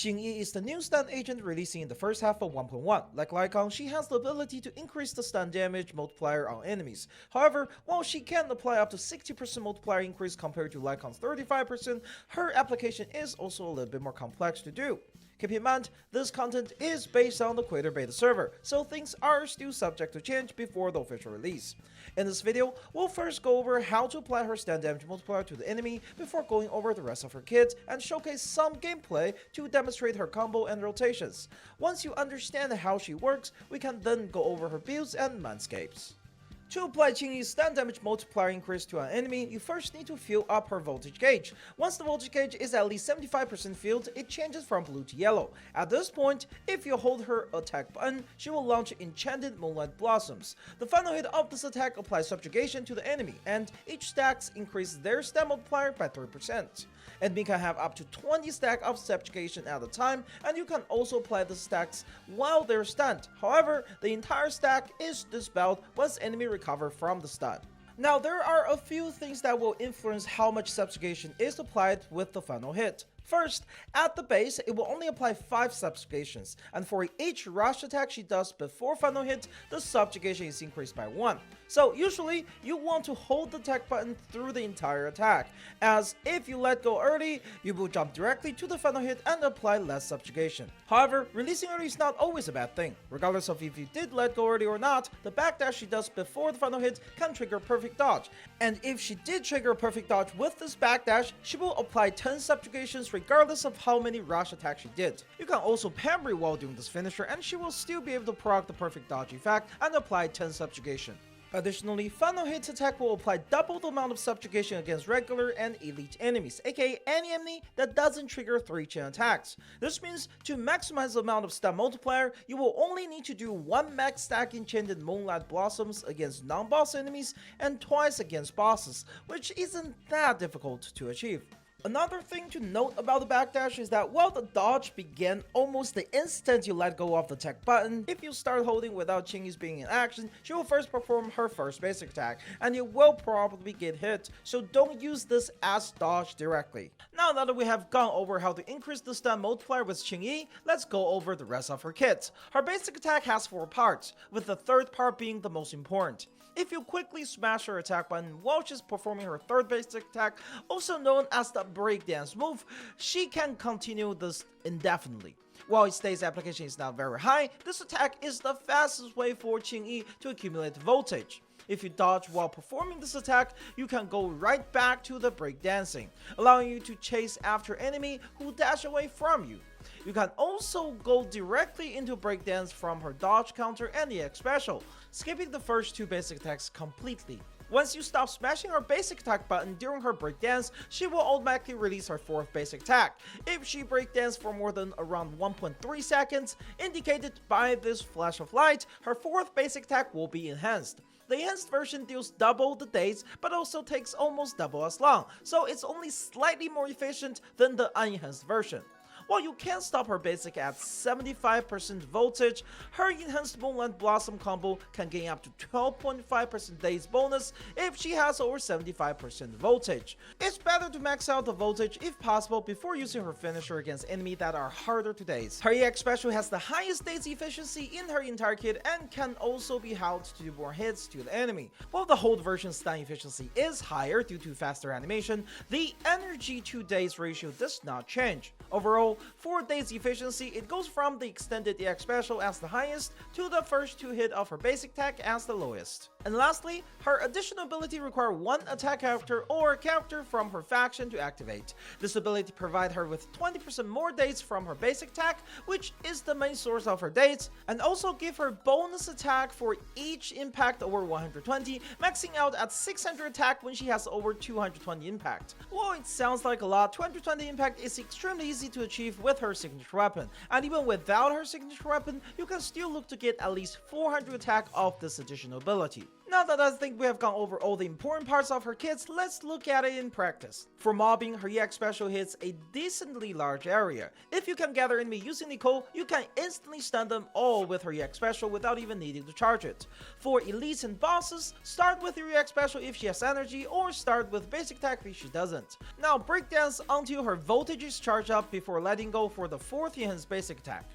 Qingyi is the new stun agent releasing in the first half of 1.1. Like Lycaon, she has the ability to increase the stun damage multiplier on enemies. However, while she can apply up to 60% multiplier increase compared to Lycaon's 35%, her application is also a little bit more complex to do. Keep in mind, this content is based on the Creator Beta server, so things are still subject to change before the official release. In this video, we'll first go over how to apply her Stun Damage Multiplier to the enemy before going over the rest of her kit and showcase some gameplay to demonstrate her combo and rotations. Once you understand how she works, we can then go over her builds and Mindscapes. To apply Qingyi's Stun Damage Multiplier increase to an enemy, you first need to fill up her voltage gauge. Once the voltage gauge is at least 75% filled, it changes from blue to yellow. At this point, if you hold her attack button, she will launch Enchanted Moonlight Blossoms. The final hit of this attack applies Subjugation to the enemy, and each stacks increase their stat multiplier by 3%. Enemy can have up to 20 stacks of Subjugation at a time, and you can also apply the stacks while they're stunned. However, the entire stack is dispelled once enemy recover from the stun. Now, there are a few things that will influence how much Subjugation is applied with the final hit. First, at the base, it will only apply 5 subjugations, and for each rush attack she does before final hit, the subjugation is increased by 1. So usually, you want to hold the attack button through the entire attack, as if you let go early, you will jump directly to the final hit and apply less subjugation. However, releasing early is not always a bad thing. Regardless of if you did let go early or not, the backdash she does before the final hit can trigger perfect dodge, and if she did trigger a perfect dodge with this backdash, she will apply 10 subjugations regardless of how many rush attacks she did. You can also parry while doing this finisher, and she will still be able to proc the perfect dodge effect and apply 10 subjugation. Additionally, final hit attack will apply double the amount of subjugation against regular and elite enemies, aka any enemy that doesn't trigger 3 chain attacks. This means to maximize the amount of stun multiplier, you will only need to do 1 max stack Enchanted Moonlight Blossoms against non-boss enemies and twice against bosses, which isn't that difficult to achieve. Another thing to note about the backdash is that while the dodge began almost the instant you let go of the attack button, if you start holding without Qingyi's being in action, she will first perform her first basic attack, and you will probably get hit, so don't use this as dodge directly. Now that we have gone over how to increase the stun multiplier with Qingyi, let's go over the rest of her kit. Her basic attack has 4 parts, with the third part being the most important. If you quickly smash her attack button while she's performing her third basic attack, also known as the breakdance move, she can continue this indefinitely. While its daze application is not very high, this attack is the fastest way for Qingyi to accumulate voltage. If you dodge while performing this attack, you can go right back to the breakdancing, allowing you to chase after enemy who dash away from you. You can also go directly into breakdance from her dodge counter and EX special, skipping the first 2 basic attacks completely. Once you stop smashing her basic attack button during her breakdance, she will automatically release her 4th basic attack. If she breakdance for more than around 1.3 seconds, indicated by this flash of light, her 4th basic attack will be enhanced. The enhanced version deals double the daze, but also takes almost double as long, so it's only slightly more efficient than the unenhanced version. While you can stop her basic at 75% voltage, her enhanced Moonlight Blossom combo can gain up to 12.5% daze bonus if she has over 75% voltage. It's better to max out the voltage if possible before using her finisher against enemies that are harder to daze. Her EX special has the highest daze efficiency in her entire kit and can also be held to do more hits to the enemy. While the hold version's stun efficiency is higher due to faster animation, the energy to daze ratio does not change. Overall, for daze efficiency, it goes from the extended EX special as the highest to the first 2 hit of her basic attack as the lowest. And lastly, her additional ability requires 1 attack character or a character from her faction to activate. This ability provides her with 20% more daze from her basic attack, which is the main source of her daze, and also give her bonus attack for each impact over 120, maxing out at 600 attack when she has over 220 impact. While it sounds like a lot, 220 impact is extremely easy to achieve with her signature weapon, and even without her signature weapon, you can still look to get at least 400 attack off this additional ability. Now that I think we have gone over all the important parts of her kits, let's look at it in practice. For mobbing, her EX special hits a decently large area. If you can gather enemy using Nicole, you can instantly stun them all with her EX special without even needing to charge it. For elites and bosses, start with your EX special if she has energy, or start with basic attack if she doesn't. Now breakdance until her voltage is charged up before letting go for the 4th enhanced basic attack.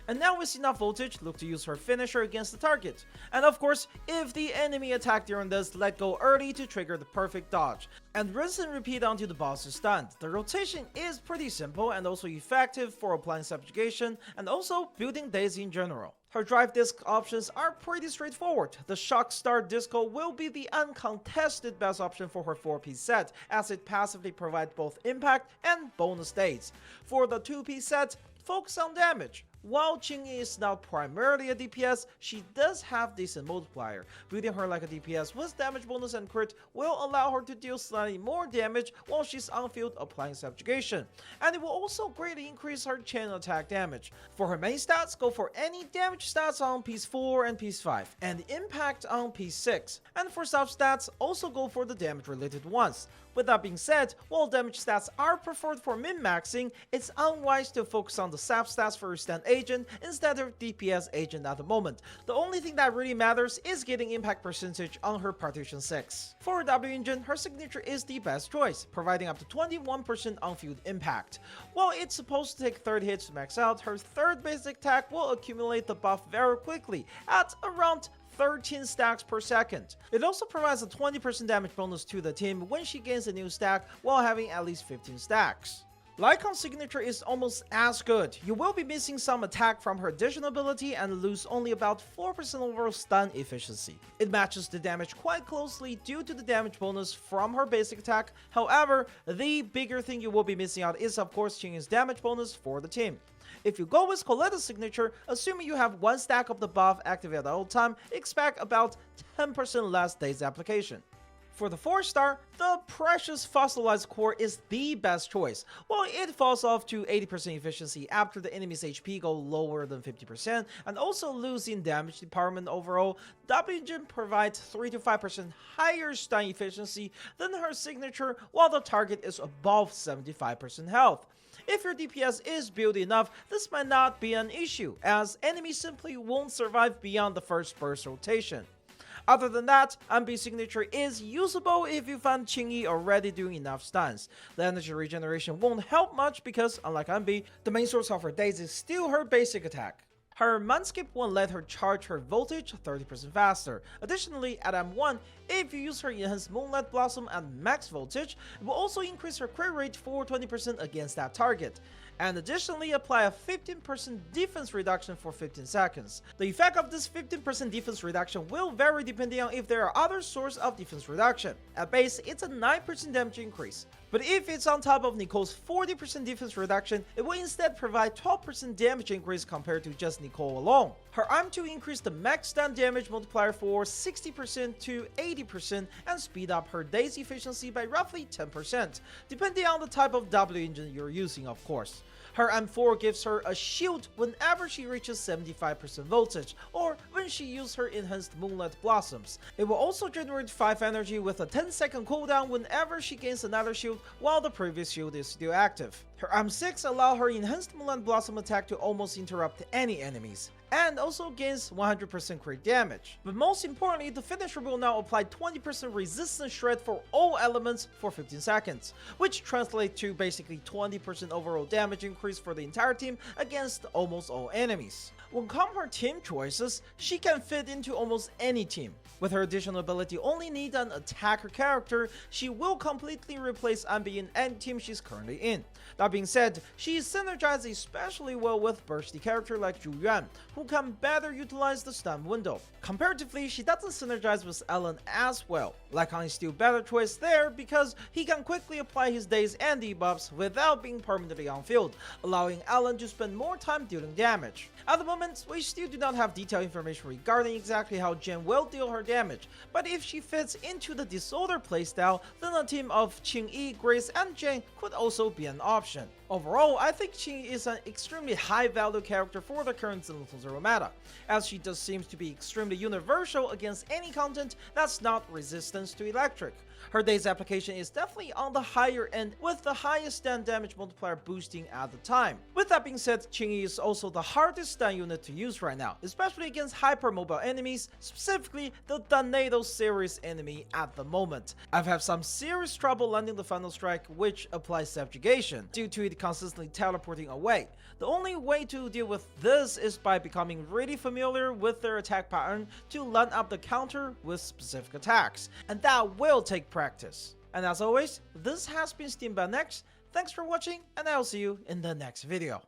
And now with enough voltage, look to use her finisher against the target. And of course, if the enemy attack during this, let go early to trigger the perfect dodge. And rinse and repeat until the boss is stunned. The rotation is pretty simple and also effective for applying subjugation and also building daze in general. Her drive disc options are pretty straightforward. The Shock Star Disco will be the uncontested best option for her 4-piece set, as it passively provides both impact and bonus daze. For the 2-piece set, focus on damage. While Qingyi is not primarily a DPS, she does have decent multiplier. Building her like a DPS with damage bonus and crit will allow her to deal slightly more damage while she's on field applying subjugation, and it will also greatly increase her chain attack damage. For her main stats, go for any damage stats on piece 4 and piece 5, and impact on piece 6. And for sub stats, also go for the damage related ones. With that being said, while damage stats are preferred for min-maxing, it's unwise to focus on the sap stats for your stand agent instead of DPS agent at the moment. The only thing that really matters is getting impact percentage on her partition 6. For her W engine, her signature is the best choice, providing up to 21% on-field impact. While it's supposed to take 30 hits to max out, her 3rd basic attack will accumulate the buff very quickly, at around 13 stacks per second. It also provides a 20% damage bonus to the team when she gains a new stack while having at least 15 stacks. Lycaon's signature is almost as good. You will be missing some attack from her additional ability and lose only about 4% overall stun efficiency. It matches the damage quite closely due to the damage bonus from her basic attack. However, the bigger thing you will be missing out is of course Qingyi's damage bonus for the team. If you go with Coletta's signature, assuming you have 1 stack of the buff activated at all time, expect about 10% less daze application. For the 4-star, the precious fossilized core is the best choice. While it falls off to 80% efficiency after the enemy's HP go lower than 50% and also losing damage department overall, W engine provides 3 to 5% higher stun efficiency than her signature while the target is above 75% health. If your DPS is built enough, this might not be an issue, as enemies simply won't survive beyond the first burst rotation. Other than that, MB signature is usable if you find Qingyi already doing enough stuns. The energy regeneration won't help much because, unlike MB, the main source of her daze is still her basic attack. Her Mindscape won't let her charge her voltage 30% faster. Additionally, at M1, if you use her enhanced Moonlight Blossom at max voltage, it will also increase her crit rate for 20% against that target. And additionally apply a 15% defense reduction for 15 seconds. The effect of this 15% defense reduction will vary depending on if there are other sources of defense reduction. At base, it's a 9% damage increase. But if it's on top of Nicole's 40% defense reduction, it will instead provide 12% damage increase compared to just Nicole alone. Her M2 increased the max stun damage multiplier for 60% to 80% and speed up her daze efficiency by roughly 10%, depending on the type of W engine you're using of course. Her M4 gives her a shield whenever she reaches 75% voltage, or when she uses her enhanced Moonlight Blossoms. It will also generate 5 energy with a 10-second cooldown whenever she gains another shield while the previous shield is still active. Her M6 allows her enhanced Moonlight Blossom attack to almost interrupt any enemies, and also gains 100% crit damage. But most importantly, the finisher will now apply 20% resistance shred for all elements for 15 seconds, which translates to basically 20% overall damage increase for the entire team against almost all enemies. When come her team choices, she can fit into almost any team. With her additional ability only need an attacker character, she will completely replace Ambi in any team she's currently in. That being said, she is synergized especially well with bursty character like Zhu Yuan, who can better utilize the stun window. Comparatively, she doesn't synergize with Ellen as well. Lycaon is still better choice there because he can quickly apply his daze and debuffs without being permanently on field, allowing Ellen to spend more time dealing damage. At the moment, we still do not have detailed information regarding exactly how Jen will deal her damage, but if she fits into the Disorder playstyle, then a team of Qing Yi, Grace, and Jen could also be an option. Overall, I think Qingyi is an extremely high-value character for the current Zenless Zero meta, as she just seems to be extremely universal against any content that's not resistance to electric. Her daze application is definitely on the higher end with the highest stun damage multiplier boosting at the time. With that being said, Qingyi is also the hardest stun unit to use right now, especially against hypermobile enemies, specifically the Tornado series enemy at the moment. I've had some serious trouble landing the final strike, which applies Subjugation, due to it consistently teleporting away. The only way to deal with this is by becoming really familiar with their attack pattern to land up the counter with specific attacks, and that will take practice. And as always, this has been Steamedbunx. Thanks for watching, and I'll see you in the next video.